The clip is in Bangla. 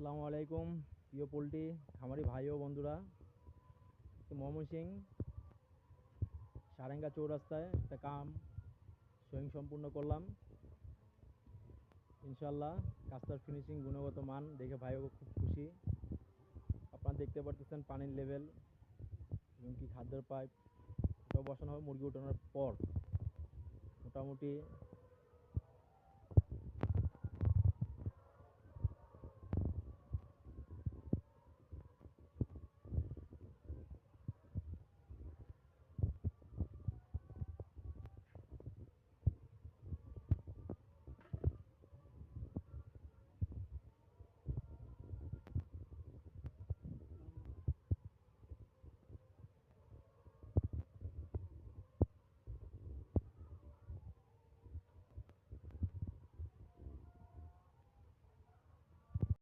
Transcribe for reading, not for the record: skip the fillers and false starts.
আসসালামু আলাইকুম প্রিয় পোল্ট্রি খামারি ভাই ও বন্ধুরা। ময়মনসিং সারেঙ্গা চৌরাস্তায় একটা কাম সম্পূর্ণ করলাম। ইনশাল্লাহ কাজটার ফিনিশিং গুণগত মান দেখে ভাইও খুব খুশি। আপনারা দেখতে পারতেছেন পানির লেভেল এবং কি খাদ্যের পাইপ এটাও বসানো হবে মুরগি ওঠানোর পর। মোটামুটি